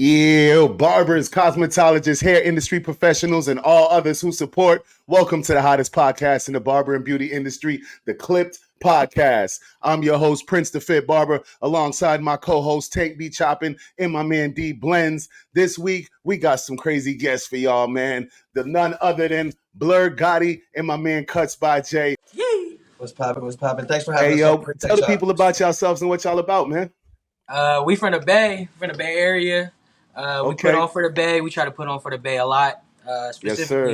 Yeah, barbers, cosmetologists, hair industry professionals, and all others who support. Welcome to the hottest podcast in the barber and beauty industry, the Clipped Podcast. I'm your host, Prince the Fit Barber, alongside my co-host, Tank B Choppin, and my man D Blends. This week, we got some crazy guests for y'all, man. The none other than Blurgotti and my man Cuts by Jay. Yay! What's poppin'? What's poppin'? Thanks for having us. Yo, tell the people about yourselves and what y'all about, man. We from the Bay, area. We put on for the Bay. We try to put on for the Bay a lot. Specifically,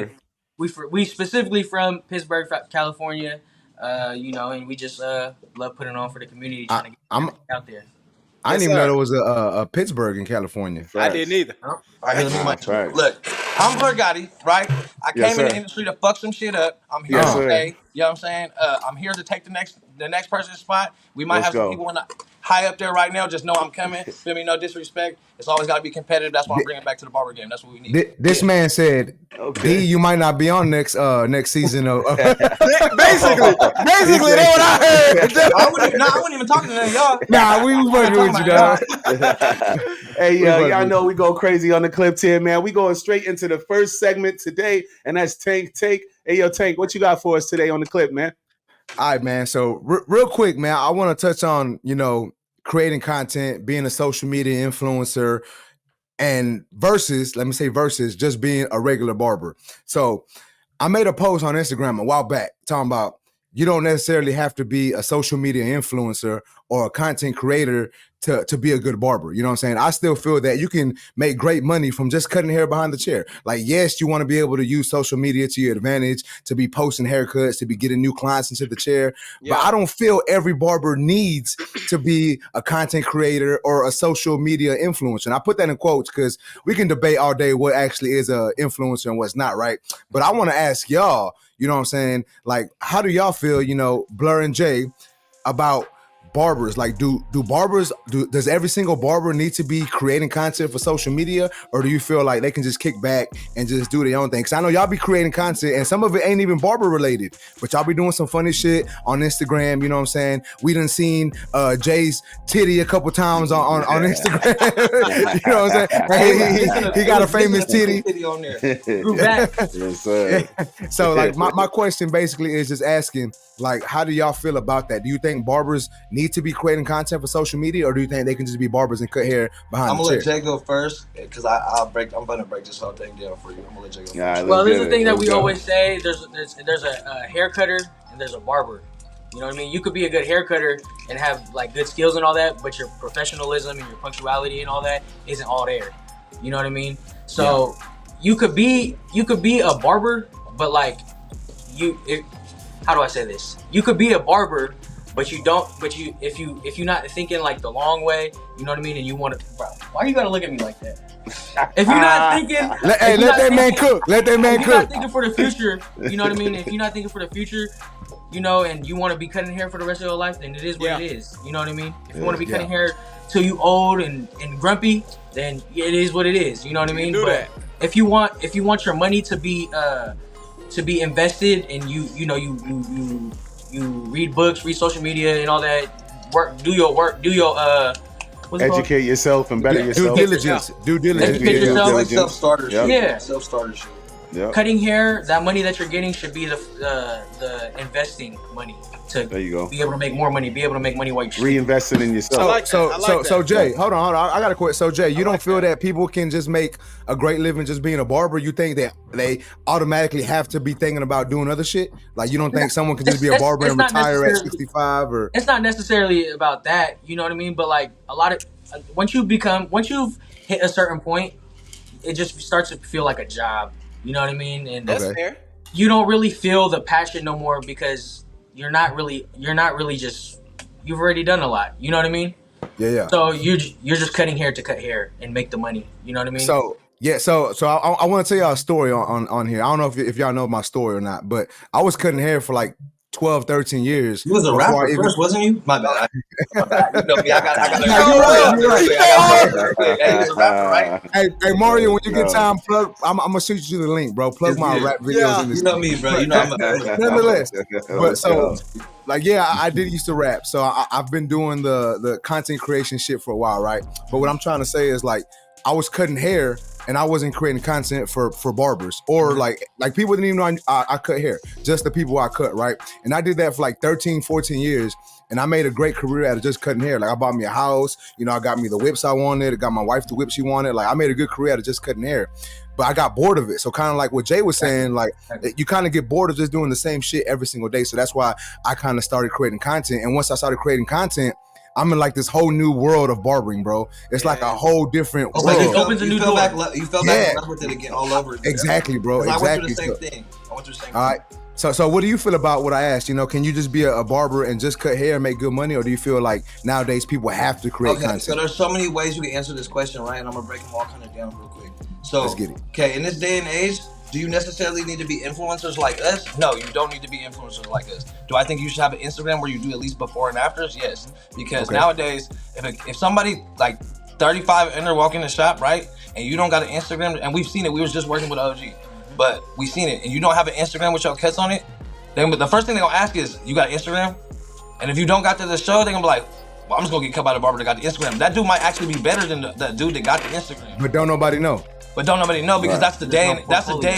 yes, sir. We specifically from Pittsburgh, California. And we just love putting on for the community, trying to get out there. I didn't even know there was a Pittsburgh in California. I didn't either. All right, Look, I'm Blurgotti, right? I came in the industry to fuck some shit up. I'm here to stay. You know what I'm saying? I'm here to take the next person's spot. We might have some people high up there right now. Just know I'm coming. Feel me? No disrespect. It's always got to be competitive. That's why I'm bringing it back to the barber game. That's what we need. This man said, D, you might not be on next season. Of basically, that's what I heard. I wasn't even talking to none of y'all. Nah, we was working with you, dog. Hey, y'all know we go crazy on the clip here, man. We going straight into the first segment today, and that's Tank Take. Hey, yo, Tank, what you got for us today on the clip, man? All right, man. So real quick, man, I want to touch on, creating content, being a social media influencer, and versus just being a regular barber. So I made a post on Instagram a while back talking about you don't necessarily have to be a social media influencer or a content creator to be a good barber. You know what I'm saying? I still feel that you can make great money from just cutting hair behind the chair. Like, yes, you want to be able to use social media to your advantage, to be posting haircuts, to be getting new clients into the chair. Yeah. But I don't feel every barber needs to be a content creator or a social media influencer. And I put that in quotes because we can debate all day what actually is an influencer and what's not, right? But I want to ask y'all, you know what I'm saying? Like, how do y'all feel, Blur and Jay, about barbers? Like, does every single barber need to be creating content for social media, or do you feel like they can just kick back and just do their own thing? Because I know y'all be creating content and some of it ain't even barber related, but y'all be doing some funny shit on Instagram. You know what I'm saying? We done seen Jay's titty a couple times on Instagram. You know what I'm saying? He got a famous titty on there. Yes, sir. So like my question basically is just asking, like, how do y'all feel about that? Do you think barbers need to be creating content for social media, or do you think they can just be barbers and cut hair behind the chair? I'm gonna let Jay go first because I'm gonna break this whole thing down for you. I'm gonna let Jay go first. Well, there's the thing that we always say: there's a hair cutter and there's a barber. You know what I mean? You could be a good hair cutter and have like good skills and all that, but your professionalism and your punctuality and all that isn't all there. You know what I mean? So you could be a barber, but like how do I say this? You could be a barber, but if you're not thinking like the long way, you know what I mean? And you want to, bro, why you gotta look at me like that? If you're not thinking, let that man cook. Let that man cook. If you're not thinking for the future, you know what I mean? If you're not thinking for the future, and you want to be cutting hair for the rest of your life, then it is what it is. You know what I mean? If you want to be cutting hair till you old and grumpy, then it is what it is. You know what I mean? But if you want your money to be invested, and you read books, read social media and all that, do your educate yourself and better yourself. Due diligence. Educate yourself. Like self-starter shit. Yeah. Self-starter shit. Yep. Cutting hair, that money that you're getting should be the investing money to be able to make more money, be able to make money while you're reinvesting in yourself. So Jay, hold on. I got a question. So Jay, you don't feel that people can just make a great living just being a barber? You think that they automatically have to be thinking about doing other shit? Like, you don't think someone can just be a barber and retire at 65? Or it's not necessarily about that. You know what I mean? But like a lot of once you've hit a certain point, it just starts to feel like a job. You know what I mean? And that's fair. You don't really feel the passion no more because you're not really just, you've already done a lot. You know what I mean? Yeah. So you're just cutting hair to cut hair and make the money. You know what I mean? So I want to tell y'all a story on here. I don't know if y'all know my story or not, but I was cutting hair for like 12, 13 years. You was a rapper first, wasn't you? My bad. You know me, I got Hey, he's a rapper, right? Hey, Mario, when you get time, plug. I'm gonna shoot you the link, bro. Plug my rap videos in this. You know me, bro. You know I'm nonetheless. But so, like, I did used to rap. So I've been doing the content creation shit for a while, right? But what I'm trying to say is, like, I was cutting hair and I wasn't creating content for barbers or like people didn't even know I cut hair, just the people I cut, right? And I did that for like 13, 14 years. And I made a great career out of just cutting hair. Like I bought me a house, I got me the whips I wanted. I got my wife the whip she wanted. Like I made a good career out of just cutting hair. But I got bored of it. So kind of like what Jay was saying, like you kind of get bored of just doing the same shit every single day. So that's why I kind of started creating content. And once I started creating content, I'm in like this whole new world of barbering, bro. It's like a whole different world. Like it opens a new door. You fell back in love with it again all over again. Exactly, bro. Exactly. I went through the same thing. All right. So what do you feel about what I asked? Can you just be a barber and just cut hair and make good money? Or do you feel like nowadays people have to create content? So there's so many ways you can answer this question, right? And I'm going to break them all kind of down real quick. So, let's get it. Okay, in this day and age, do you necessarily need to be influencers like us? No, you don't need to be influencers like us. Do I think you should have an Instagram where you do at least before and afters? Yes. Because nowadays, if somebody like 35 and they're walking the shop, right? And you don't got an Instagram, and we've seen it, we was just working with OG. But we seen it, and you don't have an Instagram with your cuts on it, then the first thing they're gonna ask is, you got Instagram? And if you don't got to the show, they're gonna be like, well, I'm just gonna get cut by the barber that got the Instagram. That dude might actually be better than the dude that got the Instagram. But don't nobody know. Because that's the day and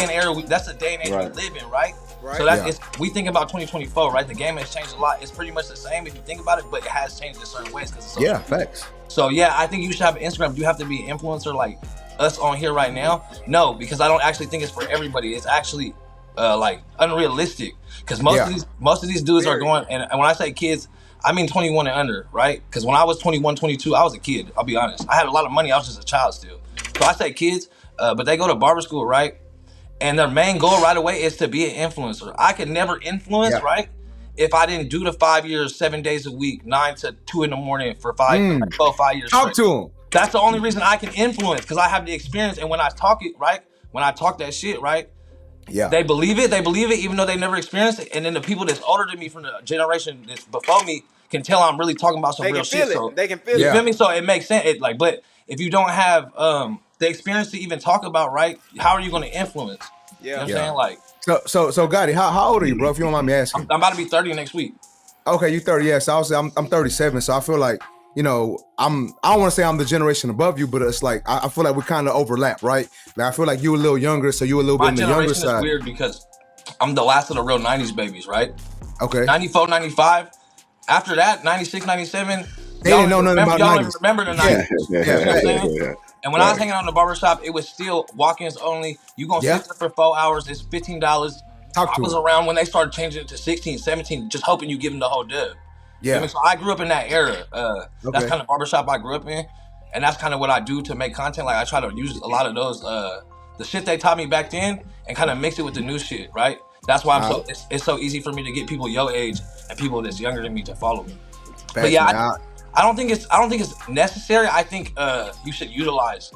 era we live in, right? So we think about 2024, right? The game has changed a lot. It's pretty much the same if you think about it, but it has changed in certain ways because facts. So I think you should have an Instagram. Do you have to be an influencer like us on here right now? No, because I don't actually think it's for everybody. It's actually like unrealistic because most of these dudes are going, and when I say kids, I mean 21 and under, right? Because when I was 21, 22, I was a kid. I'll be honest. I had a lot of money. I was just a child still. So I say kids, but they go to barber school, right? And their main goal right away is to be an influencer. I could never influence, right? If I didn't do the 5 years, 7 days a week, 9 to 2 in the morning for 5 years. Talk to them. That's the only reason I can influence, because I have the experience. And when I talk it, right? When I talk that shit, right? Yeah. They believe it, even though they never experienced it. And then the people that's older than me from the generation that's before me can tell I'm really talking about some real shit. So they can feel it. You feel me? So it makes sense. But if you don't have the experience to even talk about, right? How are you going to influence? You know what I'm saying? Like, so Gotti, how old are you, bro? If you don't mind me asking. I'm about to be 30 next week. Okay, you 30. Yeah, so I'm 37. So I feel like, I don't want to say I'm the generation above you, but it's like I feel like we kind of overlap, right? Like I feel like you a little younger, so you a little bit on the younger side. My generation is weird because I'm the last of the real 90s babies, right? Okay. 94, 95. After that, 96, 97. They didn't know nothing about 90s. Y'all remember the 90s. You know what I'm saying? And when I was hanging out in the barbershop, it was still walk-ins only. You gonna sit there for 4 hours, it's $15. I was around when they started changing it to 16, 17, just hoping you give them the whole dub. Yeah. So I grew up in that era. That's kind of barbershop I grew up in. And that's kind of what I do to make content. Like I try to use a lot of those, the shit they taught me back then and kind of mix it with the new shit, right? That's why it's so easy for me to get people your age and people that's younger than me to follow me. But I don't think it's necessary. I think you should utilize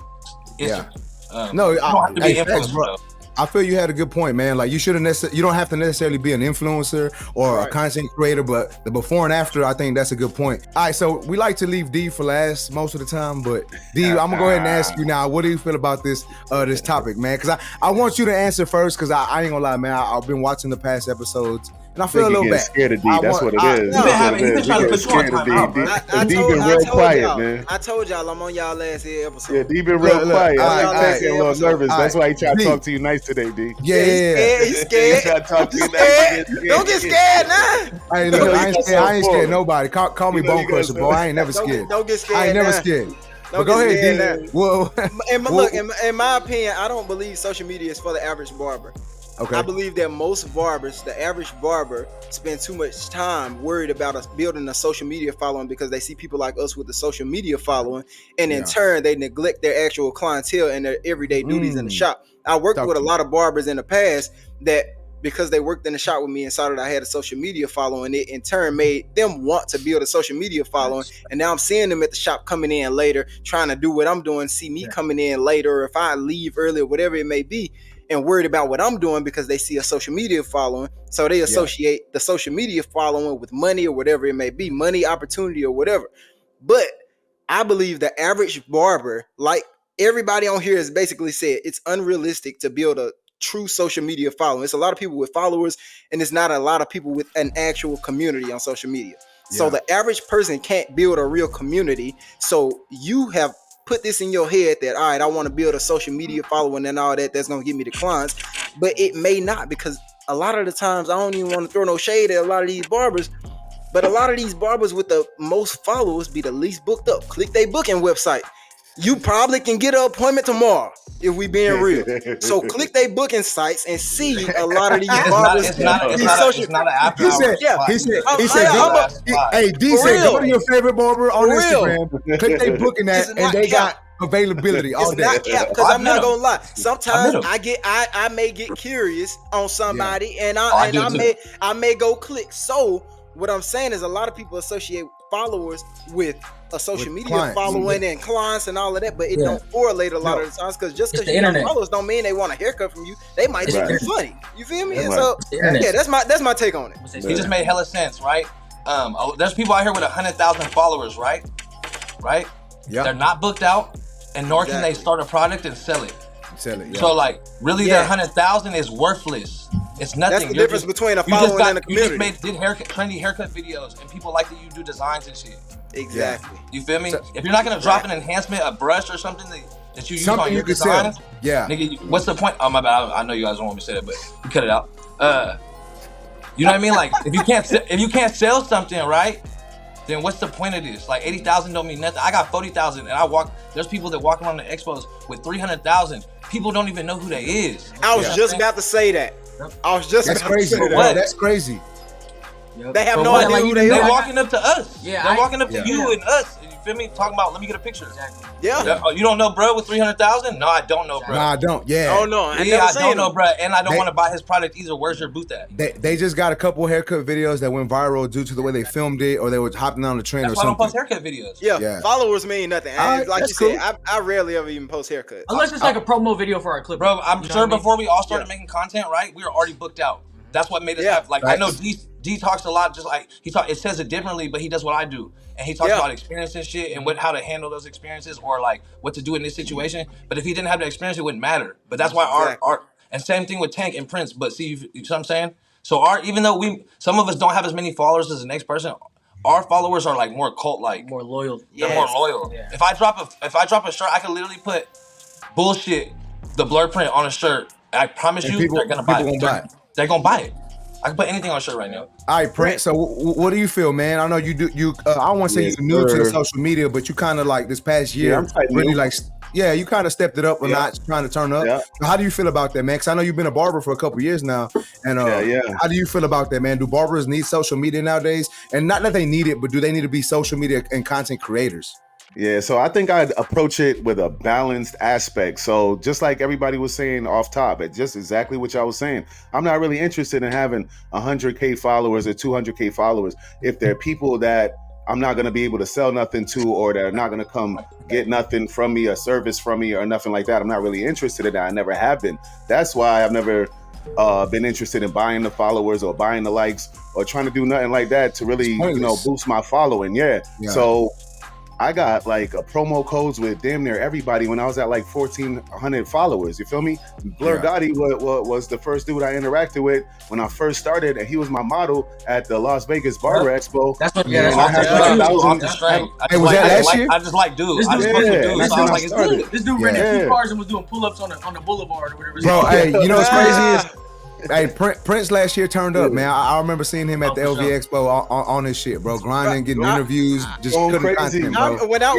Instagram. No, you don't have to be influencer, bro. I feel you had a good point, man. Like you don't have to necessarily be an influencer or a content creator, but the before and after, I think that's a good point. All right, so we like to leave D for last most of the time, but D, I'm gonna go ahead and ask you now. What do you feel about this topic, man? Because I want you to answer first, because I ain't gonna lie, man. I've been watching the past episodes. And I feel a little bad. Scared of D. That's what it is. He's been trying to put you on time. D been real quiet, man. I told y'all I'm on y'all last episode. Yeah, D been real quiet. I'm getting a little nervous. That's why he tried to talk to you nice today, D. Yeah. He's scared. He tried to talk to you nice. Don't get scared now. Hey, look, I ain't scared nobody. Call me Bone Crusher, boy. I ain't never scared. Don't get scared. I ain't never scared. But go ahead, D. Well, in my opinion, I don't believe social media is for the average barber. Okay. I believe that most barbers, the average barber, spend too much time worried about us building a social media following because they see people like us with the social media following, and in turn they neglect their actual clientele and their everyday duties in the shop. I worked with a lot of barbers in the past that, because they worked in the shop with me and saw that I had a social media following, it in turn made them want to build a social media following. And now I'm seeing them at the shop coming in later, trying to do what I'm doing, see me coming in later, or if I leave early or whatever it may be, and worried about what I'm doing because they see a social media following. So they associate the social media following with money or whatever it may be, money, opportunity, or whatever. But I believe the average barber, like everybody on here has basically said, it's unrealistic to build a true social media following. It's a lot of people with followers, and it's not a lot of people with an actual community on social media. So the average person can't build a real community. So you have put this in your head that, all right, I want to build a social media following and all that. That's going to give me the clients. But it may not, because a lot of the times I don't even want to throw no shade at a lot of these barbers. But a lot of these barbers with the most followers be the least booked up. Click their booking website. You probably can get an appointment tomorrow if we being real. So click their booking sites and see a lot of these barbers. It's not an after hours. He said, hey, D said, go to your favorite barber on Instagram, click their booking that, and they got availability all day. Because I'm not gonna lie. Sometimes I may get curious on somebody, and I may go click. So what I'm saying is, a lot of people associate followers with a social media clients, following and clients and all of that, but it don't correlate a lot of the times, because just because you have followers don't mean they want a haircut from you. They might think you're funny. You feel me? So that's my take on it. He just made hella sense, right? There's people out here with 100,000 followers, right? Yeah. They're not booked out, and nor can they start a product and sell it. Yeah. So like, really, their 100,000 is worthless. It's nothing. That's the difference between a following and a community. You just did trendy haircut videos, and people like that you do designs and shit. Exactly. You feel me? So, if you're not gonna drop an enhancement, a brush or something that you use on your designs, nigga, what's the point? Oh my bad. I know you guys don't want me to say that, but you cut it out. You know what I mean? Like, if you can't sell something, right? Then what's the point of this? Like, 80,000 don't mean nothing. I got 40,000, and there's people that walk around the expos with 300,000. People don't even know who they is. I was just about to say that. That's crazy. That's crazy. Yep. They have no idea who they are. They're walking up to us. Yeah, they're walking up to you and us. You feel me? Talking about, let me get a picture. Exactly. Yeah. Oh, you don't know bro with 300,000? No, I don't know bro. No, I don't. Yeah. Oh no. I don't know bro, and I don't want to buy his product either. Where's your booth at? They just got a couple haircut videos that went viral due to the way they filmed it, or they were hopping on the trend or something. I don't post haircut videos. Yeah. Followers mean nothing. Like you said, I rarely ever even post haircuts. Unless it's like a promo video for our clip. Bro, I'm sure before we all started making content, right? We were already booked out. That's what made us have, like, I know D talks a lot, just like it says it differently, but he does what I do, and he talks about experience and shit and how to handle those experiences, or like what to do in this situation. But if he didn't have the experience, it wouldn't matter. But that's why our and same thing with Tank and Prince. But see, you know what I'm saying? So even though some of us don't have as many followers as the next person, our followers are like more cult, like more loyal. They're more loyal. Yeah. If I drop a shirt, I can literally put bullshit, the blur print on a shirt. I promise you, they're gonna buy it. They're gonna buy it. I can put anything on a shirt right now. All right, Prince. So, what do you feel, man? I know you do. I don't want to say you're new to the social media, but you kind of like this past year, really like, you kind of stepped it up a notch, trying to turn up. Yeah. So how do you feel about that, man? Because I know you've been a barber for a couple years now, and how do you feel about that, man? Do barbers need social media nowadays? And not that they need it, but do they need to be social media and content creators? Yeah, so I think I'd approach it with a balanced aspect. So just like everybody was saying off top, it's just exactly what y'all was saying. I'm not really interested in having 100K followers or 200K followers if they're people that I'm not going to be able to sell nothing to, or they're not going to come get nothing from me, a service from me, or nothing like that. I'm not really interested in that. I never have been. That's why I've never been interested in buying the followers or buying the likes or trying to do nothing like that to really, boost my following. Yeah. So I got like a promo codes with damn near everybody when I was at like 1,400 followers. You feel me? Blurgotti was the first dude I interacted with when I first started, and he was my model at the Las Vegas Barber Expo. That's what. Hey, was that last year? I just like dudes. This dude rented 2 cars and was doing pull-ups on the boulevard or whatever. Bro, hey, you know what's crazy is, hey, Prince last year turned up, man. I remember seeing him at the LV Expo on his shit, bro. Grinding, getting interviews, just cutting content, bro. When I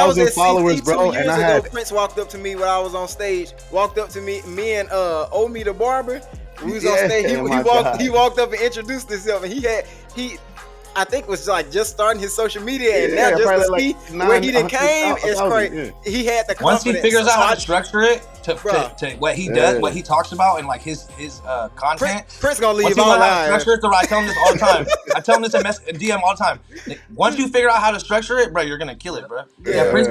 was at CT 2 years ago, Prince walked up to me when I was on stage. Walked up to me and Omi the barber. We was on stage. He walked up and introduced himself, and I think was like just starting his social media, and now just to see where he done came is crazy. He had the confidence. Once he figures out how to structure it to what he does, what he talks about, and like his content. Prince gonna leave all that. Structure it, I tell him this all the time. I tell him this in DM all the time. Once you figure out how to structure it, bro, you're gonna kill it, bro. Prince.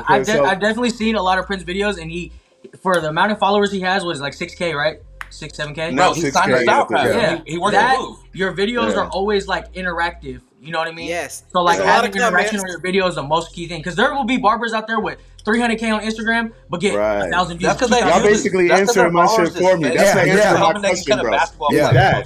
I've definitely seen a lot of Prince videos, and he, for the amount of followers he has, was like 6K, right? 6-7K. No, he signed us out. He worked the move. Your videos are always like interactive. You know what I mean? Yes. So like having interaction on your video is the most key thing, because there will be barbers out there with 300K on Instagram, but get 1,000 views. That's because y'all basically answering my shit for me. That's the answer to my question, bro.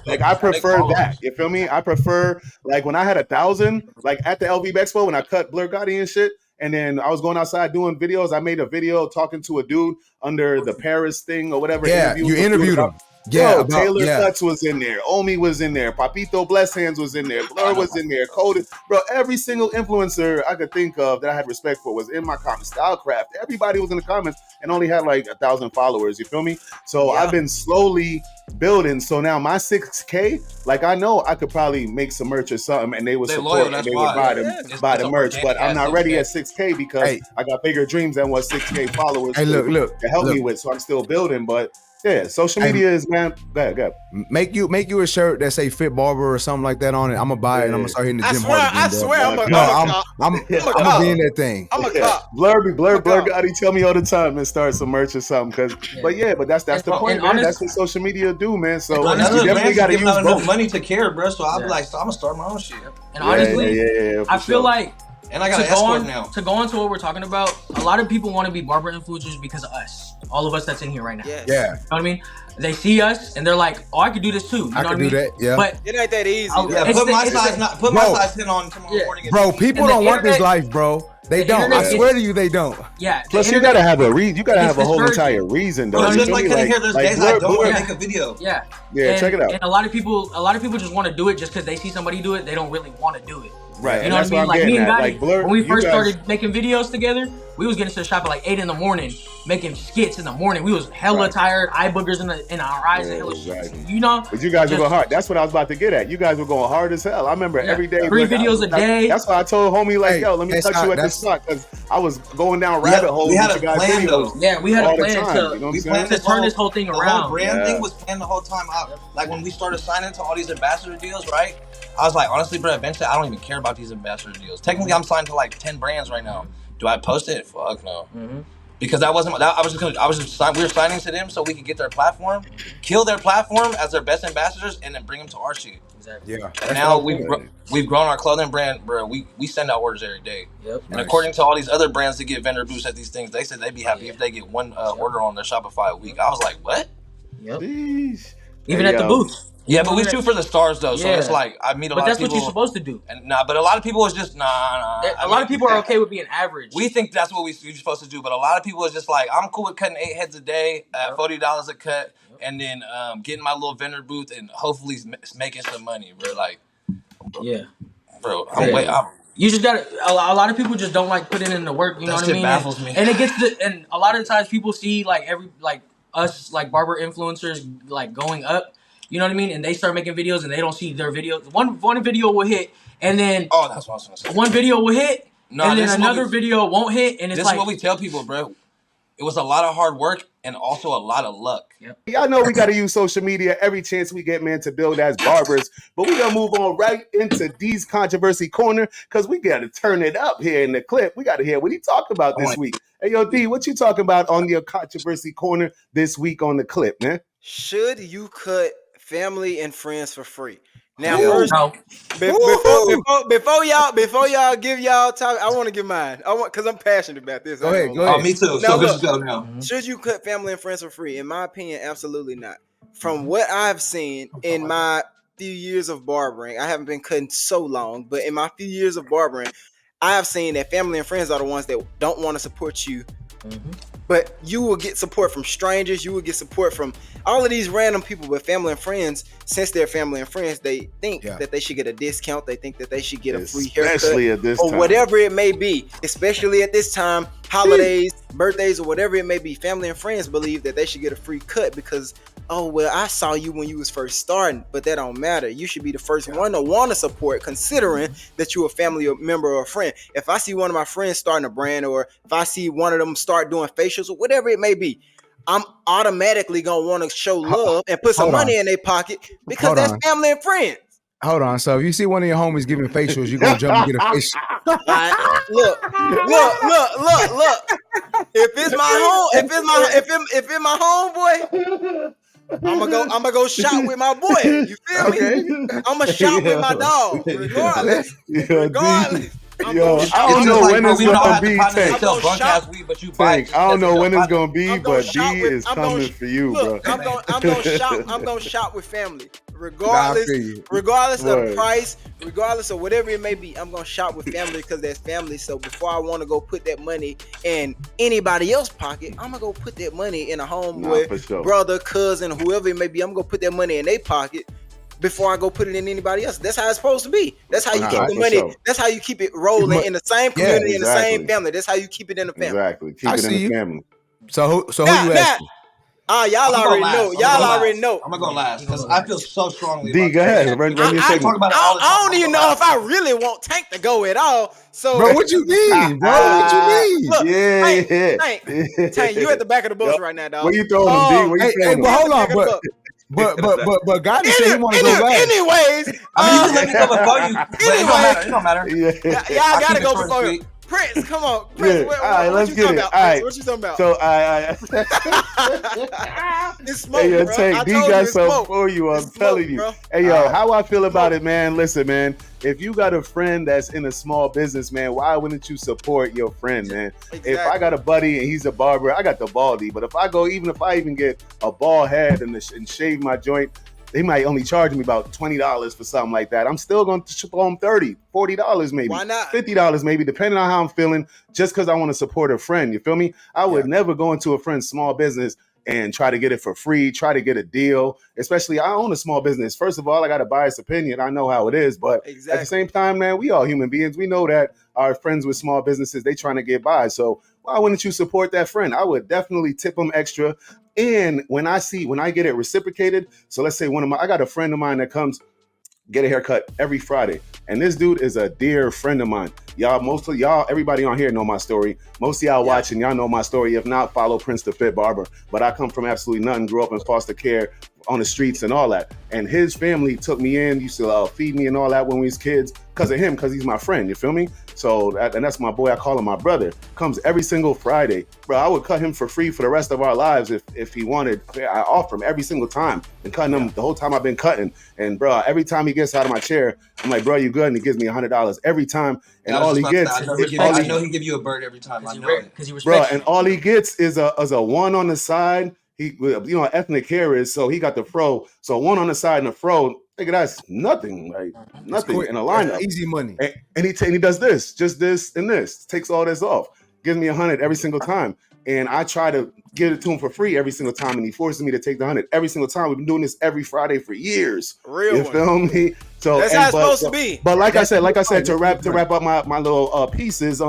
Like I prefer that. You feel me? I prefer like when I had 1,000, like at the LV Expo when I cut Blurgotti and shit. And then I was going outside doing videos. I made a video talking to a dude under the Paris thing or whatever. Yeah, you interviewed him. Yeah, Taylor Cuts was in there. Omi was in there. Papito Bless Hands was in there. Blur was in there. Coded. Bro, every single influencer I could think of that I had respect for was in my comments. Stylecraft. Everybody was in the comments and only had like 1,000 followers. You feel me? So I've been slowly building. So now my 6K, like I know I could probably make some merch or something and they would support and they would buy the merch. But I'm not ready at 6K because I got bigger dreams than what 6K followers to help me with. So I'm still building, but yeah, social media is, man. Go ahead. Make you a shirt that say Fit Barber or something like that on it. I'm gonna buy it and I'm gonna start hitting the gym hard again. I swear, I'm gonna be in that thing. I'm a cop. Blurgotti tell me all the time and start some merch or something. But that's the point, man. That's what social media do, man. So you definitely gotta use enough money to care, bro. So I'll be like, so I'm gonna start my own shit. And honestly, I feel like. And I got an escort now. To go on to what we're talking about, a lot of people want to be barber influencers because of us. All of us that's in here right now. Yes. Yeah. You know what I mean? They see us and they're like, oh, I could do this too. You know what I mean? That, yeah. But it ain't that easy. Put my size 10 on tomorrow morning. Bro, people don't want this life, bro. They don't. I swear to you, they don't. Yeah. Plus, you gotta have a reason. You gotta have a whole entire reason, though. Just like here, there's days I don't want to make a video. Yeah. Yeah, check it out. And a lot of people just want to do it just because they see somebody do it. They don't really want to do it. Right. You know what I mean? Like me and Gotti, when we first started making videos together, we was getting to the shop at like 8 a.m, making skits in the morning. We was hella tired, eye boogers in our eyes, and hella shit. You know? But you guys were going hard. That's what I was about to get at. You guys were going hard as hell. I remember every day. 3 videos a day. That's why I told homie, like, yo, let me touch you at this spot, because I was going down rabbit holes. We had a plan, though. Yeah, we had a plan to turn this whole thing around. The whole brand thing was planned the whole time out. Like when we started signing to all these ambassador deals, right? I was like, honestly, bro, eventually I don't even care about these ambassador deals. Technically, I'm signed to like 10 brands right now. Do I post it? Fuck no. Because we were signing to them so we could get their platform, kill their platform as their best ambassadors, and then bring them to our shit. Exactly. Yeah. And now we've grown our clothing brand, bro. We send out orders every day. Yep. And according to all these other brands that get vendor boosts at these things, they said they'd be happy if they get one order on their Shopify a week. I was like, what? Yep. Jeez. Even at the booth. Yeah, but we shoot for the stars though, so it's like I meet a lot of people. But that's what you're supposed to do. And but a lot of people is just nah. A lot of people are okay with being average. We think that's what we're supposed to do, but a lot of people is just like, I'm cool with cutting 8 heads a day at $40 a cut, and then getting my little vendor booth and hopefully making some money, bro. Like, bro, you just gotta. A lot of people just don't like putting in the work. You know what I mean? That shit baffles me. And it gets and a lot of the times people see like us like barber influencers like going up. You know what I mean? And they start making videos and they don't see their videos. One video will hit and then that's what I was gonna say. One video will hit and then another video won't hit, and it's this is what we tell people, bro. It was a lot of hard work and also a lot of luck. Yep. Y'all know we got to use social media every chance we get, man, to build as barbers. But we're going to move on right into D's Controversy Corner, because we got to turn it up here in the clip. We got to hear what he talked about this week. Hey, yo, D, what you talking about on your Controversy Corner this week on the clip, man? Should you cut family and friends for free? Now, before y'all give y'all time, I want to give mine. Because I'm passionate about this. Go ahead. Oh, me too. Now, let's go now. Should you cut family and friends for free? In my opinion, absolutely not. From what I've seen in my few years of barbering, I haven't been cutting so long, but in my few years of barbering, I have seen that family and friends are the ones that don't want to support you. But you will get support from strangers. You will get support from all of these random people. But family and friends, since they're family and friends, they think that they should get a discount. They think that they should get a free haircut or whatever it may be. Especially at this time, holidays, birthdays, or whatever it may be. Family and friends believe that they should get a free cut because, oh, well, I saw you when you was first starting, but that don't matter. You should be the first one to want to support, considering that you're a family member or a friend. If I see one of my friends starting a brand, or if I see one of them start doing facials or whatever it may be, I'm automatically going to want to show love and put some money in their pocket because that's family and friends. Hold on. So if you see one of your homies giving facials, you're going to jump and get a facial. Look. If it's my homeboy, I'm gonna go shop with my boy. You feel me? I'm gonna shop with my dog, regardless. I don't know when it's gonna be. I don't know when it's gonna be, but D is coming for you, bro. I'm gonna shop with family. regardless of the price, regardless of whatever it may be, I'm gonna shop with family because that's family. So before I want to go put that money in anybody else's pocket, I'm gonna go put that money in a homeboy, brother, cousin, whoever it may be. I'm gonna put that money in their pocket before I go put it in anybody else. That's how it's supposed to be. That's how you keep the money. That's how you keep it rolling in the same community, in the same family. That's how you keep it in the family. Exactly. Keep it in the family. So who you asking? Y'all already know. Y'all already know. I'm gonna go last because I feel so strongly. D, go ahead. Run your segment. I don't even know if I really want Tank to go at all. So, bro, what you mean, bro? What you mean? Look, Tank, you at the back of the bus right now, dog. Where you throwing him, D? Where you throwing him? But hold on, but Gotti said he want to go last. Anyways, I mean, you can let me go before you. It don't matter. Y'all gotta go before you. Prince, come on. Prince, all right, let's get it. All right. What you talking about? So, it's smoke, hey, yo, bro. Tank, D got something for you. I'm telling you. Bro. Hey, yo, how I feel about it, man. Listen, man. If you got a friend that's in a small business, man, why wouldn't you support your friend, man? Exactly. If I got a buddy and he's a barber, I got the baldy. But if I go, even if I even get a bald head and shave my joint, they might only charge me about $20 for something like that. I'm still going to throw them $30, $40 maybe. Why not? $50 maybe, depending on how I'm feeling, just because I want to support a friend. You feel me? I would never go into a friend's small business and try to get it for free, try to get a deal. Especially, I own a small business. First of all, I got a biased opinion. I know how it is. But at the same time, man, we all human beings. We know that our friends with small businesses, they trying to get by. So why wouldn't you support that friend? I would definitely tip them extra. And when I get it reciprocated, so let's say I got a friend of mine that comes get a haircut every Friday. And this dude is a dear friend of mine. Everybody on here know my story. Most of y'all watching, y'all know my story. If not, follow Prince the Fit Barber. But I come from absolutely nothing, grew up in foster care on the streets and all that. And his family took me in, used to feed me and all that when we was kids because of him, because he's my friend, you feel me? So, that's my boy, I call him my brother. Comes every single Friday. Bro, I would cut him for free for the rest of our lives if he wanted. I offer him every single time and cutting him the whole time I've been cutting. And bro, every time he gets out of my chair, I'm like, bro, you good? And he gives me $100 every time. And all he gets, I know he give you a bird every time. I know it. Because he respects you. And all he gets is a one on the side. He, ethnic hair is, so he got the fro. So one on the side and the fro, nigga, that's nothing, like nothing in a lineup. Easy money. And he does this, just this and this, takes all this off, gives me $100 every single time. And I try to give it to him for free every single time, and he forces me to take the $100 every single time. We've been doing this every Friday for years. Real you feel me? So that's how it's supposed to be. But like I said, to wrap up my little pieces,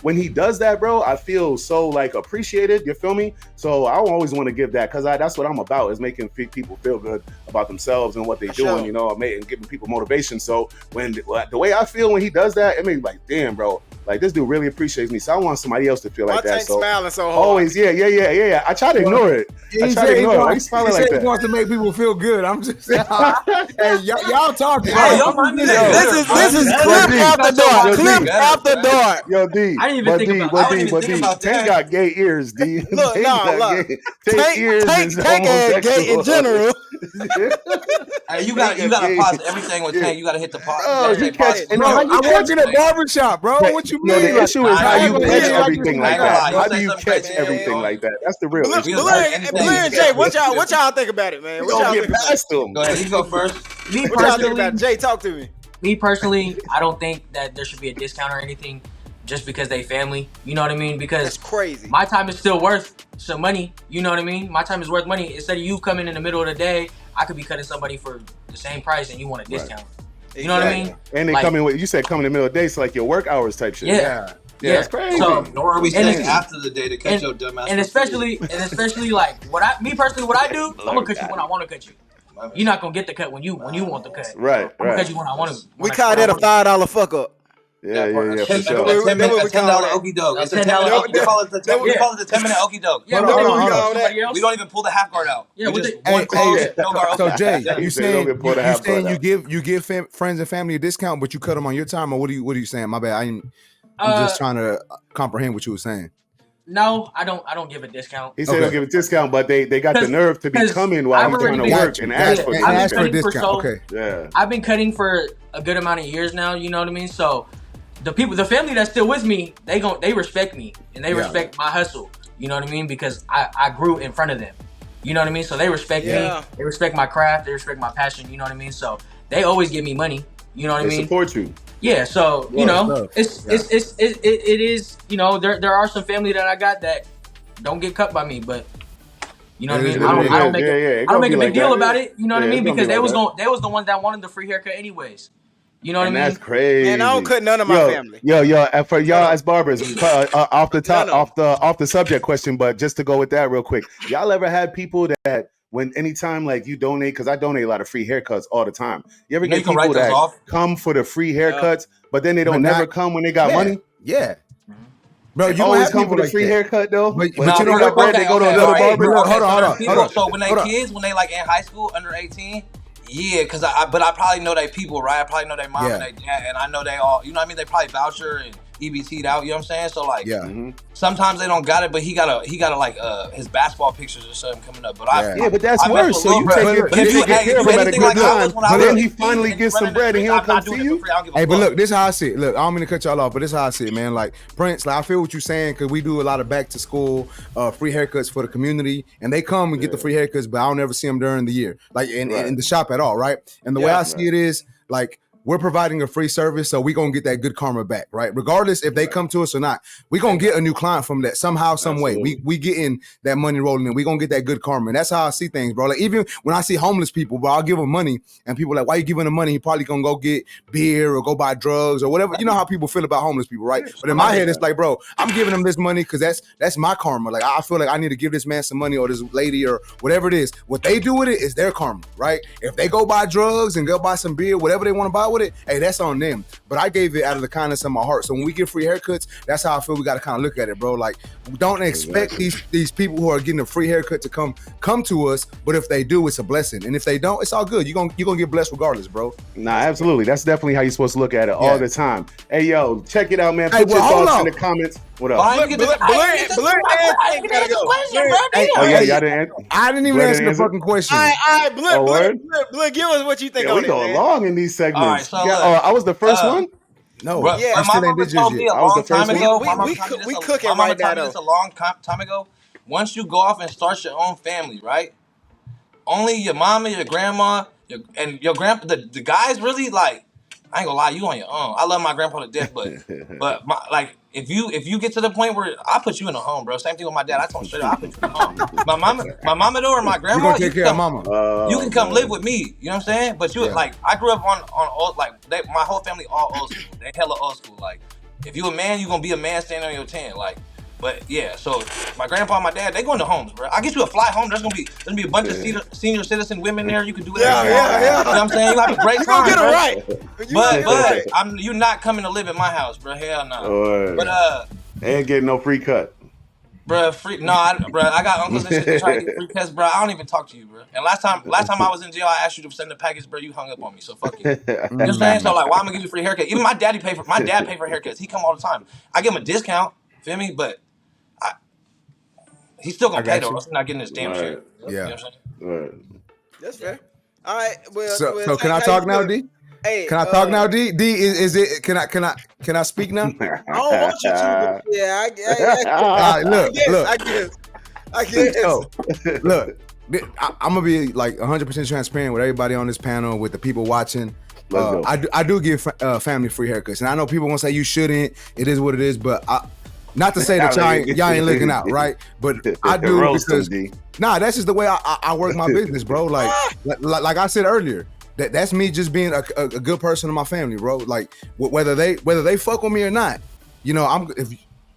when he does that, bro, I feel so like appreciated. You feel me? So I always want to give that because that's what I'm about, is making people feel good about themselves and what they're doing, and giving people motivation. So when the way I feel when he does that, it makes me like, damn, bro, like this dude really appreciates me. So I want somebody else to feel like that. So smiling so hard. Always, yeah. I try to ignore it. He's smiling like that. He wants to make people feel good. I'm just hey, y'all talking. This is clip after dark. Clip after dark. Yo, D. I didn't even think about Tank got gay ears, D. Look, Tank got gay in general. Hey, you gotta pause everything with Tank. You gotta hit the pause. Oh, I work in a barbershop, bro. What you mean? The issue is how you catch everything like that. How do you catch everything like that? That's the real issue. Blur and Jay, what y'all think about it, man? What y'all think about it? Go ahead, you go first. What y'all think about it? Jay, talk to me. Me personally, I don't think that there should be a discount or anything just because they family. You know what I mean? Because that's crazy. My time is still worth some money. You know what I mean? My time is worth money. Instead of you coming in the middle of the day, I could be cutting somebody for the same price and you want a discount. Right. You know what I mean? And they come in with, you said come in the middle of the day, so like your work hours type shit. Yeah, that's crazy. So, nor are we saying after the day to cut your dumb ass. And especially like what I do, I'm gonna cut you when I want to cut you. You're not gonna get the cut when you want the cut. Right. I'm gonna cut you when I want to. We call that a $5 fuck up. Yeah, for sure. $10 okie doke. It's a $10. We call it the 10-minute okie doke. Yeah, we don't even pull the half guard out. Yeah, we just one close, no guard. So Jay, you saying you give friends and family a discount, but you cut them on your time, or what are you saying? My bad. I'm just trying to comprehend what you were saying. No, I don't give a discount. He said don't give a discount, but they got the nerve to be coming while he's trying to work and ask for a discount. I've been cutting for a good amount of years now, you know what I mean? So the family that's still with me, they respect me and they respect my hustle. You know what I mean? Because I grew in front of them. You know what I mean? So they respect me. They respect my craft. They respect my passion. You know what I mean? So they always give me money. You know what I mean? They support you. Yeah. So you know, it is. You know, there are some family that I got that don't get cut by me, but you know what I mean? I don't make a big deal about it. You know what I mean? Because they was the ones that wanted the free haircut anyways. You know what I mean? That's crazy. Man, I don't cut none of my family. And for y'all as barbers, off the subject question, but just to go with that real quick, y'all ever had people that anytime like you donate, because I donate a lot of free haircuts all the time. You ever get people that come for the free haircuts, but then they don't never come when they got money? Yeah. Bro, you always come for the free haircut though. But you don't got bread. They go to another barber. Hold on. So when they kids, when they like in high school, under 18. Yeah, because I probably know they people, right? I probably know their mom and their dad, and I know they all, you know what I mean? They probably voucher and EBT'd out, you know what I'm saying? So like, sometimes they don't got it, but he got like his basketball pictures or something coming up. But but that's worse. So you take care of him at a good time, but then he finally gets some bread and he don't come see you. Hey, but look, this is how I see it. Look, I don't mean to cut y'all off, but this is how I see it, man. Like Prince, like I feel what you're saying because we do a lot of back to school free haircuts for the community, and they come and get the free haircuts, but I don't ever see them during the year, like in the shop at all, right? And the way I see it is like, we're providing a free service, so we're going to get that good karma back, right? Regardless if they come to us or not, we're going to get a new client from that somehow, some way. We getting that money rolling in. We're going to get that good karma. And that's how I see things, bro. Like, even when I see homeless people, bro, I'll give them money, and people are like, why you giving them money? He probably going to go get beer or go buy drugs or whatever. You know how people feel about homeless people, right? But in my head, it's like, bro, I'm giving them this money because that's my karma. Like, I feel like I need to give this man some money or this lady or whatever it is. What they do with it is their karma, right? If they go buy drugs and go buy some beer, whatever they want to buy with it, hey, that's on them. But I gave it out of the kindness of my heart. So when we get free haircuts, that's how I feel we got to kind of look at it, bro. Like, don't expect these people who are getting a free haircut to come to us, but if they do, it's a blessing. And if they don't, it's all good. You're gonna get blessed regardless, bro. Nah, absolutely. That's definitely how you're supposed to look at it all the time. Hey, yo, check it out, man. Put your thoughts in the comments. What up? I didn't even answer the fucking question. All right, Blur, give us what you think on it. We go along in these segments. All right, so I was the first one? No, my mama told me a long time ago. We cooking right now. This a long time ago. Once you go off and start your own family, right? Only your mama, your grandma, and your grandpa. The guys really like. I ain't gonna lie, you on your own. I love my grandpa to death, but if you get to the point where I put you in a home, bro. Same thing with my dad. I told him straight up, I put you in a home. My mama though, or my grandma, you gonna take care of mama. You can come live with me. You know what I'm saying? But like, I grew up on old, like my whole family all old school. They hella old school. Like, if you a man, you gonna be a man standing on your 10. Like. But yeah, so my grandpa and my dad, they go into homes, bro. I'll get you a fly home. There's gonna be a bunch of senior citizen women there. You can do whatever. Yeah. You know what I'm saying? You have a great time. You gonna get it right. But you're not coming to live at my house, bro. Hell no. But ain't getting no free cut. Bro, I got uncles and shit that try to get free cuts, bro. I don't even talk to you, bro. And last time I was in jail, I asked you to send the package, bro. You hung up on me, so fuck you. You know what I'm saying? So like, why am I gonna give you free haircut? Even my dad pay for haircuts. He come all the time. I give him a discount, feel me? But he's still gonna pay though. He's not getting his damn shit. Yeah. You know what I'm saying? That's fair. All right. Well, so can I talk now, D? Hey, can I talk now, D? D, is it? Can I speak now? I don't want you to. But yeah, I look. I guess. So, look, I'm gonna be like 100% transparent with everybody on this panel, with the people watching. I do give family free haircuts, and I know people gonna say you shouldn't. It is what it is, but not to say that y'all ain't looking out, right? But I do because that's just the way I work my business, bro. Like I said earlier, that's me just being a good person in my family, bro. Like whether they fuck with me or not, you know, if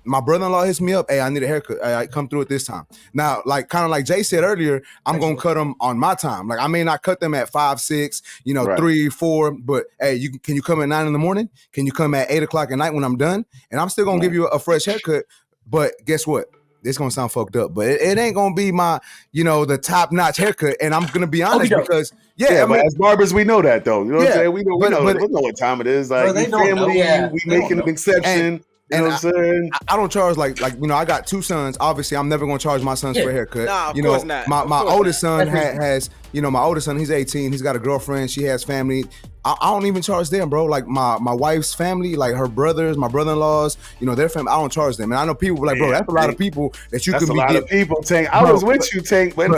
my brother-in-law hits me up, hey, I need a haircut. I come through it this time. Now, like kind of like Jay said earlier, I'm gonna cut them on my time. Like I may not cut them at 5, 6, 3, 4, but hey, can you come at 9 in the morning? Can you come at 8 o'clock at night when I'm done? And I'm still gonna give you a fresh haircut. But guess what? It's gonna sound fucked up, but it ain't gonna be my, the top-notch haircut. And I'm gonna be honest because but as barbers, we know that though. You know what I'm saying? We know what time it is. Like we family, we making an exception. You know what I'm saying? I don't charge like I got 2 sons. Obviously, I'm never gonna charge my sons for a haircut. Nah, of course not. My oldest son has you know, my oldest son, he's 18. He's got a girlfriend. She has family. I don't even charge them, bro. Like my wife's family, like her brothers, my brother-in-laws, you know, their family, I don't charge them. And I know people like, bro, that's a lot of people that you could be getting. That's a lot of people, Tank. I was with you, Tank. I'm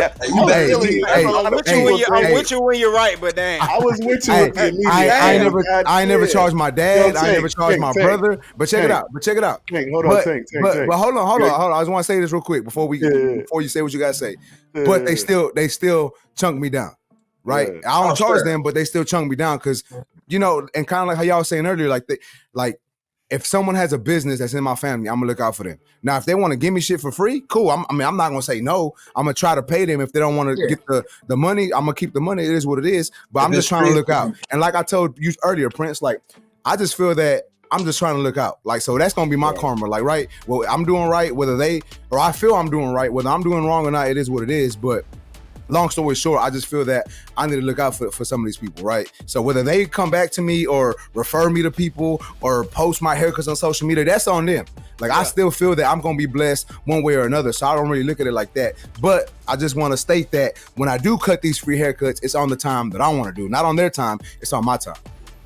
with you when you're right, but dang. I was with you with the immediate. I never charged my dad. I never charged my brother. But check it out. Tank, hold on, Tank. But hold on. I just want to say this real quick before you say what you gotta say. But they still chunk me down. Right, I don't charge them, but they still chunk me down because, you know, and kind of like how y'all was saying earlier, like if someone has a business that's in my family, I'm gonna look out for them. Now, if they want to give me shit for free, cool. I'm not gonna say no. I'm gonna try to pay them. If they don't want to get the money, I'm gonna keep the money. It is what it is. But I'm just trying to look out. And like I told you earlier, Prince, like I just feel that I'm just trying to look out. Like, so that's gonna be my karma. Like, right, well, I'm doing right, whether I feel I'm doing right, whether I'm doing wrong or not, it is what it is. But long story short, I just feel that I need to look out for some of these people, right? So whether they come back to me or refer me to people or post my haircuts on social media, that's on them. Like, I still feel that I'm going to be blessed one way or another, so I don't really look at it like that. But I just want to state that when I do cut these free haircuts, it's on the time that I want to do. Not on their time, it's on my time.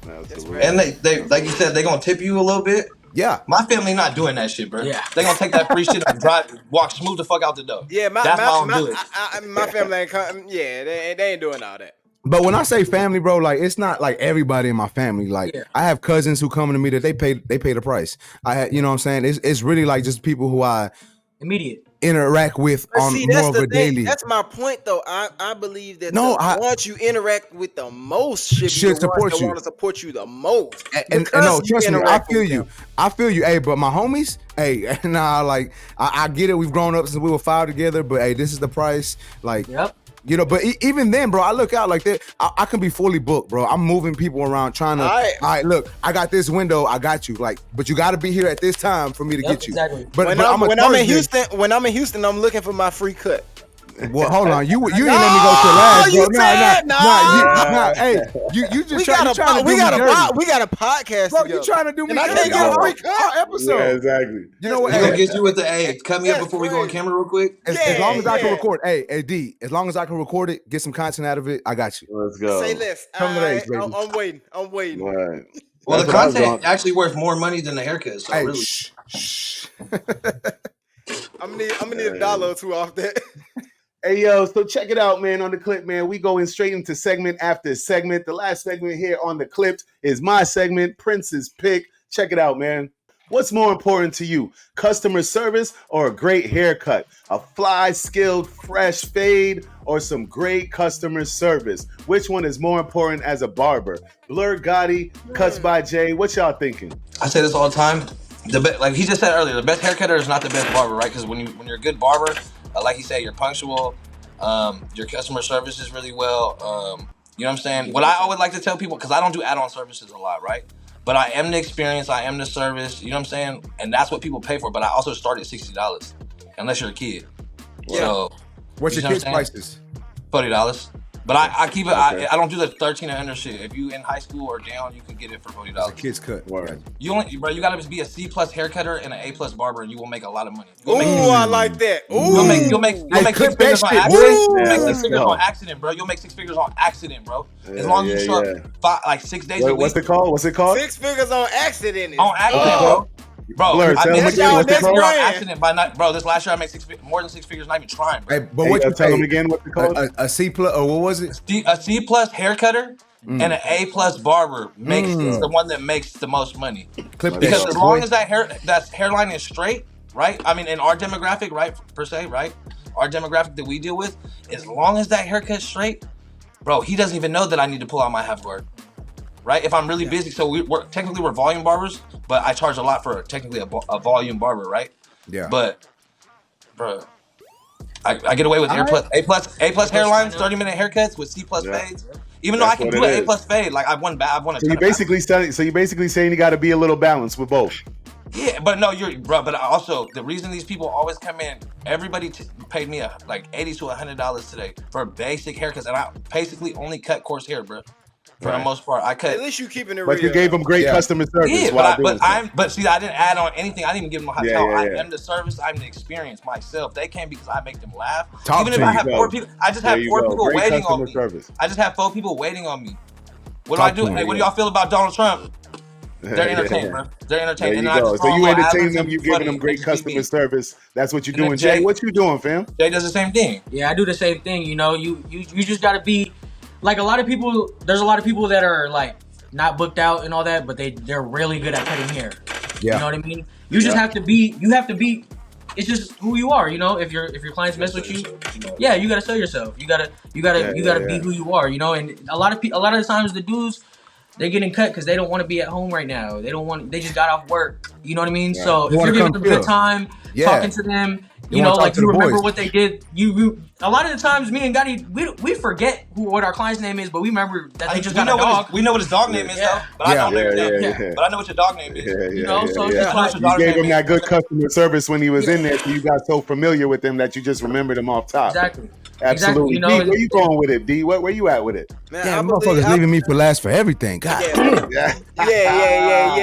And they like you said, they going to tip you a little bit? Yeah. My family not doing that shit, bro. Yeah. They gonna take that free shit and walk smooth the fuck out the door. Yeah, my family ain't they ain't doing all that. But when I say family, bro, like it's not like everybody in my family. Like I have cousins who come to me that they pay the price. I had, you know what I'm saying? It's really like just people who I interact with on more of a daily. That's my point, though. I believe that once you interact with the most, should support you. Want to support you the most. And no, trust me, I feel you. Hey, but my homies, hey, nah, like I get it. We've grown up since we were 5 together, but hey, this is the price. Like, you know, but even then, bro, I look out like that. I can be fully booked, bro. I'm moving people around trying to. All right, look, I got this window. I got you. Like, but you got to be here at this time for me to get you. Exactly. But when I'm in Houston, I'm looking for my free cut. Well, hold on. You didn't let me go to last, bro. Hey, you just trying to do me dirty. We got a podcast, bro. You trying to do me dirty? I can't get a free cut episode. Yeah, exactly. You know what? I'm gonna get you with the cut me up before we go on camera real quick. As long as I can record, D. As long as I can record it, get some content out of it, I got you. Let's go. Say less. I'm waiting. All right. Well, the content actually worth more money than the haircut. So really, I'm gonna need $1 or $2 off that. Hey, yo, so check it out, man, on the clip, man. We going straight into segment after segment. The last segment here on the clip is my segment, Prince's Pick. Check it out, man. What's more important to you, customer service or a great haircut? A fly, skilled, fresh fade or some great customer service? Which one is more important as a barber? Blurgotti, Cuts by Jay. What y'all thinking? I say this all the time. Like he just said earlier, the best haircutter is not the best barber, right? Because when you're a good barber, like he said, you're punctual. Your customer service is really well. You know what I'm saying? What I always like to tell people, because I don't do add-on services a lot, right? But I am the experience, I am the service, you know what I'm saying? And that's what people pay for. But I also start at $60, unless you're a kid. Yeah. So, what's your kid's prices? $40. But I keep it. Okay. I don't do the 13 and under shit. If you in high school or down, you can get it for $40. It's a kid's cut. Right. You gotta be a C+ haircutter and an A+ barber, and you will make a lot of money. I like that. You'll make 6 figures on accident. You'll make 6 figures on accident, bro. You'll make 6 figures on accident, bro. As long as you show up 6 days a week. What's it called? 6 figures on accident. On accident, bro. Bro, Blur, I made what's on accident by not, bro. This last year I made more than 6 figures, not even trying, bro. Hey, but what you tell them again? What's it called? A C+, or what was it? A C+ haircutter and an A+ barber is the one that makes the most money. Because as long as that hairline is straight, right? I mean, in our demographic, right, per se, right? Our demographic that we deal with, as long as that haircut's straight, bro, he doesn't even know that I need to pull out my half guard. Right? If I'm really busy, so we're technically volume barbers, but I charge a lot for technically a volume barber, right? Yeah. But, bro, I get away with A+ hairlines, 30-minute haircuts with C+ fades. Even though I can do an A+ fade, like I've won a. So you're basically saying you got to be a little balanced with both. Yeah, but no, but also the reason these people always come in, everybody paid me like $80 to $100 today for basic haircuts, and I basically only cut coarse hair, bro. For the most part, I cut. At least you keeping it real. But you gave them great customer service. Yeah, but see, I didn't add on anything. I didn't even give them a hotel. I am the service. I'm the experience myself. They came because I make them laugh. Even if I have 4 people, I just have 4 people waiting on me. I just have 4 people waiting on me. What do I do? Hey, what do y'all feel about Donald Trump? They're entertained, bro. They're entertained. There you go. So you entertain them. You giving them great customer service. That's what you're doing, Jay. What you doing, fam? Jay does the same thing. Yeah, I do the same thing. You know, you just gotta be like a lot of people. There's a lot of people that are like not booked out and all that, but they're really good at cutting hair. Yeah. You know what I mean? You just have to be. You have to be. It's just who you are. You know, if your clients mess with you, yeah, you gotta sell yourself. You gotta be who you are. You know, and a lot of the times the dudes, they're getting cut because they don't want to be at home right now. They just got off work. You know what I mean? Right. So if you're giving them a good time, talking to them, you know, like you remember what they did. You a lot of the times, me and Gotti, we forget what our client's name is, but we remember that they just got a dog. We know what his dog name is, though. But I don't know. But I know what your dog name is. You know, so you gave him that good customer service when he was in there, so you got so familiar with him that you just rememred him off top. Exactly. Absolutely. You know, D, where you going with it, D? Where you at with it? Man, damn, motherfuckers leaving me for last for everything. God. Yeah.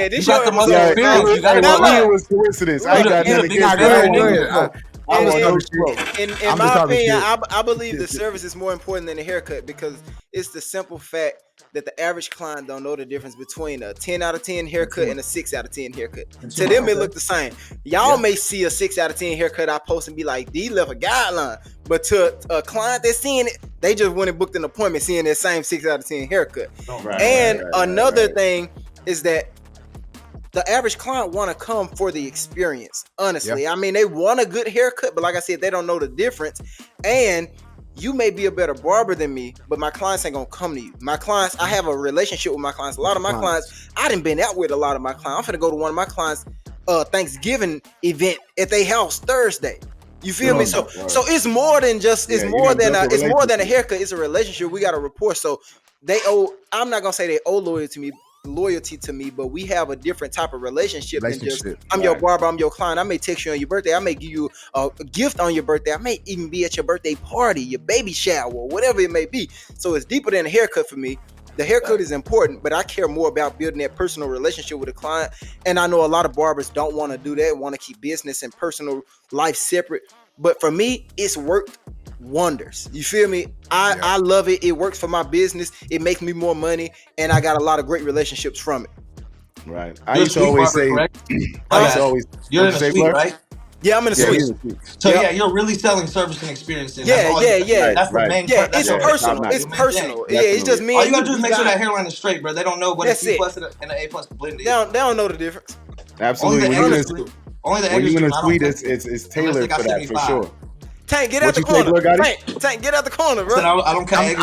This got the most experience. You got it was coincidence. I got nothing against in my opinion, I believe the service is more important than the haircut because it's the simple fact that the average client don't know the difference between a 10 out of 10 haircut and a 6 out of 10 haircut. To them, it look the same. Y'all may see a 6 out of 10 haircut I post and be like, D left a guideline. But to a client that's seeing it, they just went and booked an appointment seeing that same 6 out of 10 haircut. Another thing is that the average client want to come for the experience, honestly. I mean, they want a good haircut, but like I said, they don't know the difference. And you may be a better barber than me, but my clients ain't gonna come to you. My clients, I have a relationship with my clients. A lot of my clients, I done been out with a lot of my clients. I'm finna go to one of my clients' Thanksgiving event at their house Thursday. You feel me? So it's more than just it's more than a haircut. It's a relationship. We got a rapport. So they owe. I'm not gonna say they owe loyalty to me, but we have a different type of relationship than just I'm your barber, I'm your client. I may text you on your birthday, I may give you a gift on your birthday, I may even be at your birthday party, your baby shower, whatever it may be. So it's deeper than a haircut for me. The haircut is important, but I care more about building that personal relationship with a client. And I know a lot of barbers don't want to do that, want to keep business and personal life separate. But for me, it's worked wonders. You feel me? I love it. It works for my business. It makes me more money, and I got a lot of great relationships from it. Right. I used to always say, you're in the suite, right? Yeah, I'm in the suite. So you're really selling service and experience. That's the main. Yeah, it's personal. It's personal. Yeah, it's just me. All you gotta do is make sure that hairline is straight, bro. They don't know what a C+ and an A+ blend is. They don't know the difference. Absolutely. When you in a suite, it's tailored for that for sure. Tank, get out the corner. Tank, get out the corner, bro. I don't care.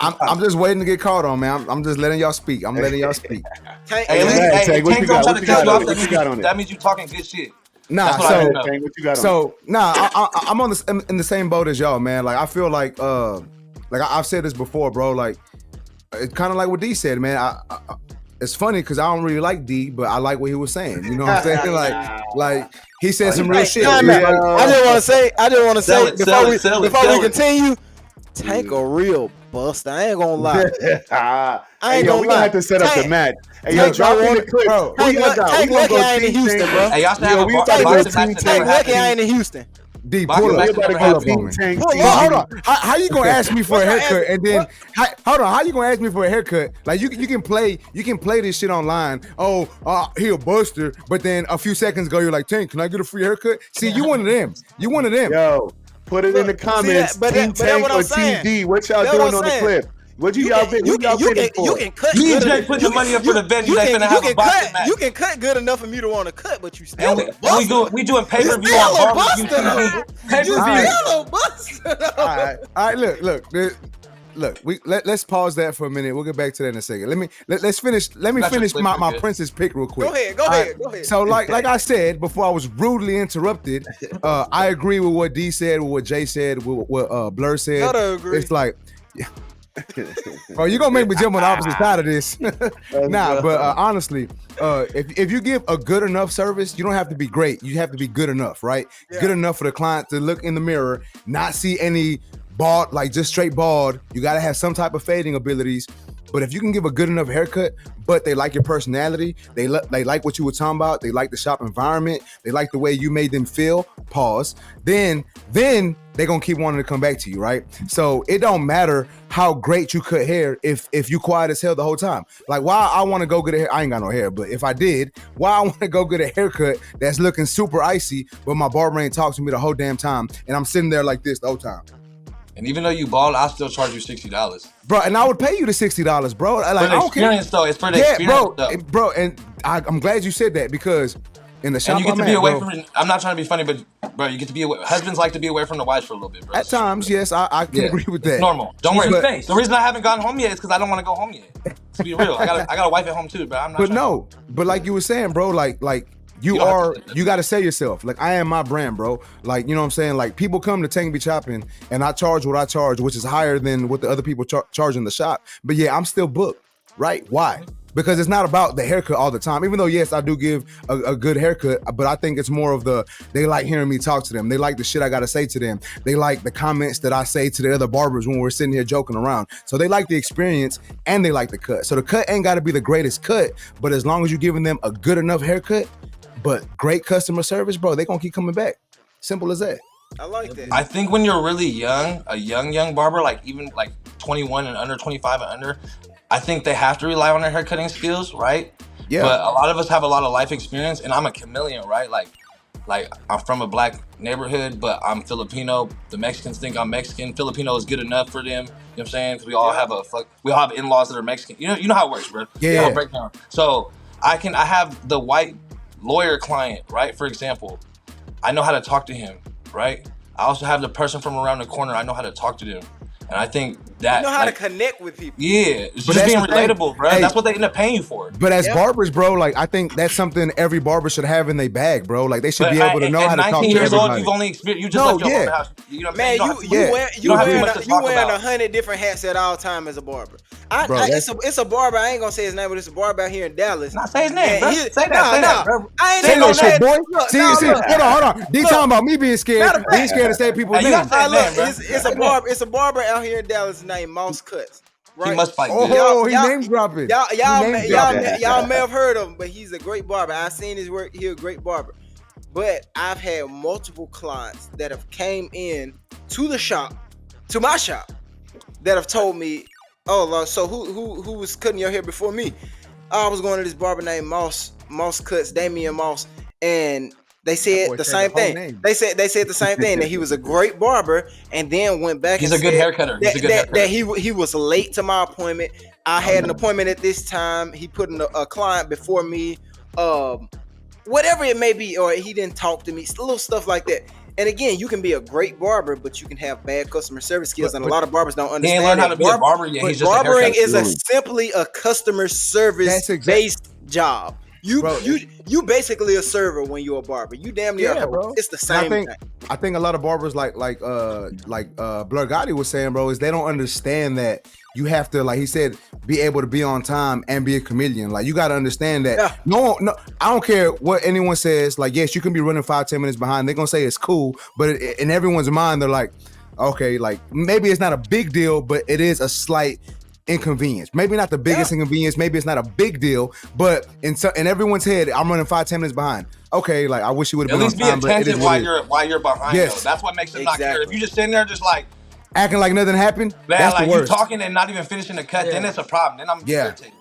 I'm just waiting to get called on, man. I'm just letting y'all speak. I'm letting y'all speak. Tank, what you got on it? That means you talking good shit. I'm on in the same boat as y'all, man. Like I feel like I've said this before, bro. Like it's kind of like what D said, man. It's funny because I don't really like D, but I like what he was saying. You know what I'm saying? Like he said some real shit. I just want to say before we continue, Tank a real buster. I ain't gonna lie. I ain't gonna lie. We gonna have to set up the match. Hey, yo, drop in the clip, bro. Tank lucky I ain't in Houston, bro. Hey, y'all should have a boxing match. Tank lucky I ain't in Houston. D, pull up on me. Hold on. How you gonna ask me for a haircut and then hold on? How you gonna ask me for a haircut? Like you can play this shit online. He a buster, but then a few seconds ago you're like, Tank, can I get a free haircut? See, you one of them. Yo, put it in the comments. Team Tank or Team D? What y'all doing on the clip? What y'all been for? You can cut. Me and Jay put the money up for the venue. They finna have a boxing match. You can cut good enough for me to want to cut, but you still we doing pay-per-view on Barbers. Pay-per-view. All right. Look. Let's pause that for a minute. We'll get back to that in a second. Let's finish. Let me finish my Prince's pick real quick. Go ahead. So like I said before, I was rudely interrupted. I agree with what D said, with what Jay said, with what Blur said. Gotta agree. It's like. Bro, you're gonna make me jump on the opposite side of this. But honestly, if you give a good enough service, you don't have to be great. You have to be good enough, right? Yeah. Good enough for the client to look in the mirror, not see any bald, like just straight bald. You gotta have some type of fading abilities. But if you can give a good enough haircut, but they like your personality, they like what you were talking about, they like the shop environment, they like the way you made them feel, pause, then they're gonna keep wanting to come back to you, right? So it don't matter how great you cut hair if you quiet as hell the whole time. Like, why I want to go get a hair, I ain't got no hair, but if I did, why I want to go get a haircut that's looking super icy, but my barber ain't talked to me the whole damn time, and I'm sitting there like this the whole time. And even though you bald, I'll still charge you $60. Bro, and I would pay you the $60, bro. Like, for the experience, though. It's for the experience, though. Bro, and I'm glad you said that, because in the shop, and you get to be away from. I'm not trying to be funny, but bro, you get to be away. Husbands like to be away from the wives for a little bit, bro. At times, yes, I can agree with that. It's normal. Don't worry. The reason I haven't gone home yet is because I don't want to go home yet. To be real, I got a wife at home too, but I'm not. But no, but like you were saying, bro, like you got to sell yourself. Like, I am my brand, bro. Like, you know what I'm saying? Like, people come to B Choppin and I charge what I charge, which is higher than what the other people charge in the shop. But yeah, I'm still booked, right? Why? Because it's not about the haircut all the time. Even though, yes, I do give a good haircut, but I think it's more of they like hearing me talk to them. They like the shit I got to say to them. They like the comments that I say to the other barbers when we're sitting here joking around. So they like the experience and they like the cut. So the cut ain't got to be the greatest cut, but as long as you're giving them a good enough haircut, but great customer service, bro, they gonna keep coming back. Simple as that. I like that. I think when you're really young, a young barber, like even like 21 and under, 25 and under, I think they have to rely on their hair cutting skills, right? Yeah. But a lot of us have a lot of life experience, and I'm a chameleon, right? Like I'm from a black neighborhood, but I'm Filipino. The Mexicans think I'm Mexican. Filipino is good enough for them. You know what I'm saying? Because we all have in-laws that are Mexican. You know how it works, bro. Yeah. Breakdown. So I have the white lawyer client, right? For example, I know how to talk to him, right? I also have the person from around the corner. I know how to talk to them. And I think that you know how to connect with people. Yeah, it's just being relatable, bro. Hey, that's what they end up paying you for. But as barbers, bro, like, I think that's something every barber should have in their bag, bro. Like, they should be able to know how to talk to everybody. 19 years old, you've only experienced. You just left your own house. You know what I'm saying? You wearing 100 different hats at all time as a barber. It's a barber. I ain't gonna say his name, but it's a barber out here in Dallas. Not say his name, bro. Say that, bro. I ain't say that shit, boy. See, hold on. D talking about me being scared to say people's names. It's a barber out here in Dallas named Mouse Cuts. Right? He must fight. He name dropping. Y'all may have heard of him, but he's a great barber. I've seen his work. He's a great barber. But I've had multiple clients that have came in to my shop, that have told me, "Oh, so who was cutting your hair before me?" I was going to this barber named Mouse Cuts, Damian Mouse, and they said the same thing. They said the same thing, that he was a great barber, and then went back. He's a good hair cutter. That he was late to my appointment. I had an appointment at this time. He put in a client before me, whatever it may be, or he didn't talk to me. Little stuff like that. And again, you can be a great barber, but you can have bad customer service skills, and a lot of barbers don't understand. He ain't learned how to be a barber yet. He's just barbering is simply a customer service based job. You basically a server when you're a barber. You damn near a host. Bro. It's the same thing. I think a lot of barbers like Blurgotti was saying, bro, is they don't understand that you have to, like he said, be able to be on time and be a chameleon. Like, you got to understand that. Yeah. No, I don't care what anyone says. Like, yes, you can be running 5-10 minutes behind. They're gonna say it's cool, but in everyone's mind, they're like, okay, like, maybe it's not a big deal, but it is a slight inconvenience. Maybe not the biggest inconvenience. Maybe it's not a big deal, but in everyone's head, I'm running 5-10 minutes behind. Okay, like, I wish you would have been on time. At least be attentive while you're behind. Yes. Though. That's what makes it not clear. If you just sitting there just like acting like nothing happened, that's like the worst. You talking and not even finishing the cut, then it's a problem. Then I'm irritated.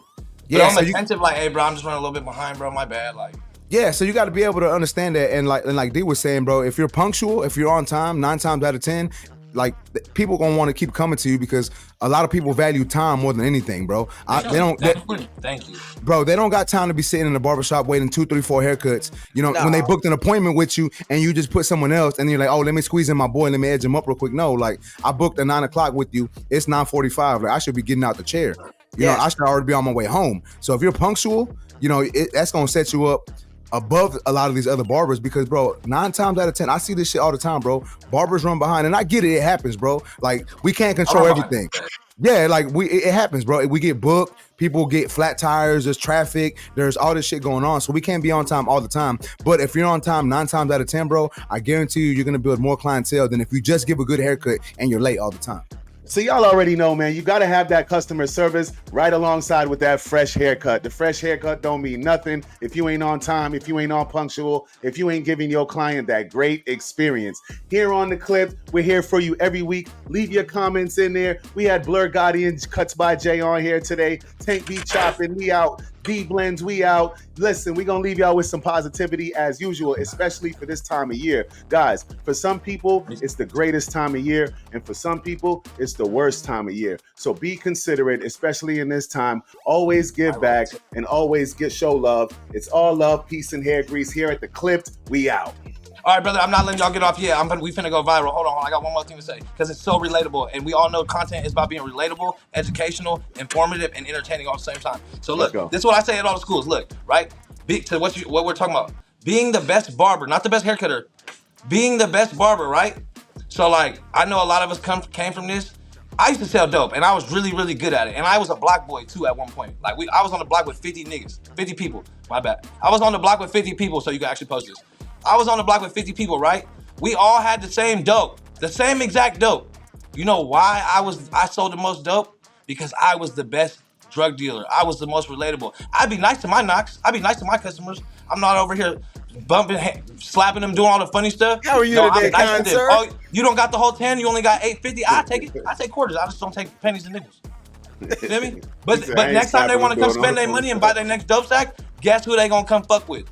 But I'm attentive, like, hey, bro, I'm just running a little bit behind, bro. My bad, like. Yeah, so you got to be able to understand that, and like D was saying, bro, if you're punctual, if you're on time, 9 times out of 10. Like, people gonna want to keep coming to you because a lot of people value time more than anything, bro. Thank you, bro. They don't got time to be sitting in the barbershop waiting 2, 3, 4 haircuts. You know, when they booked an appointment with you and you just put someone else and you're like, oh, let me squeeze in my boy, let me edge him up real quick. No, like, I booked at 9 o'clock with you. It's 9:45. Like, I should be getting out the chair. You know, I should already be on my way home. So if you're punctual, you know, that's gonna set you up above a lot of these other barbers, because, bro, 9 times out of 10, I see this shit all the time, bro. Barbers run behind, and I get it happens, bro. Like, we can't control everything. Yeah, like, it happens, bro. We get booked, people get flat tires, there's traffic, there's all this shit going on, so we can't be on time all the time. But if you're on time 9 times out of 10, bro, I guarantee you're gonna build more clientele than if you just give a good haircut and you're late all the time. So y'all already know, man, you got to have that customer service right alongside with that fresh haircut. The fresh haircut don't mean nothing if you ain't on time, if you ain't on punctual, if you ain't giving your client that great experience. Here on The Clip, we're here for you every week. Leave your comments in there. We had Blurgotti and Cuts by Jay on here today. Tank B Choppin, we out. B Blends, we out. Listen, we're going to leave y'all with some positivity as usual, especially for this time of year. Guys, for some people, it's the greatest time of year, and for some people, it's the worst time of year. So be considerate, especially in this time. Always give back and always show love. It's all love, peace, and hair grease here at The Clipped. We out. All right, brother, I'm not letting y'all get off yet. We finna go viral. Hold on, I got one more thing to say because it's so relatable, and we all know content is about being relatable, educational, informative, and entertaining all at the same time. So look, this is what I say at all the schools. Look, right? To what we're talking about, being the best barber, not the best hair cutter, being the best barber, right? So like, I know a lot of us came from this. I used to sell dope, and I was really, really good at it. And I was a block boy too at one point. Like I was on the block with 50 niggas, 50 people. My bad. I was on the block with 50 people, so you can actually post this. I was on the block with 50 people, right? We all had the same dope, the same exact dope. You know why I sold the most dope? Because I was the best drug dealer. I was the most relatable. I'd be nice to my knocks. I'd be nice to my customers. I'm not over here bumping, slapping them, doing all the funny stuff. How are you today, kind sir? Oh, you don't got the whole 10, you only got 850. I take it. I take quarters. I just don't take pennies and nickels. Feel me? But next time they want to come spend their money and buy their next dope sack, guess who they gonna come fuck with?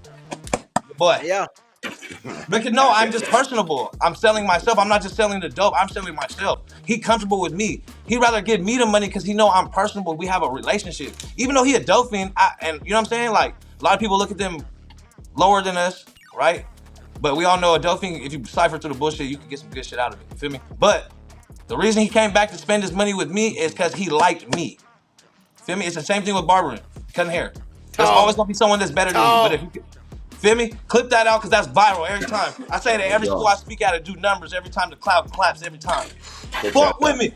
Boy. Yeah. Because no, I'm just personable. I'm selling myself. I'm not just selling the dope. I'm selling myself. He comfortable with me. He'd rather give me the money because he know I'm personable. We have a relationship. Even though he a dope fiend, and you know what I'm saying? Like, a lot of people look at them lower than us, right? But we all know a dope fiend, if you cipher through the bullshit, you can get some good shit out of it. You feel me? But the reason he came back to spend his money with me is because he liked me. Feel me? It's the same thing with barbering, cutting hair. There's always gonna be someone that's better than you. But if you feel me? Clip that out because that's viral every time. I say that every school I speak at, I do numbers every time the crowd claps every time. Fuck with me.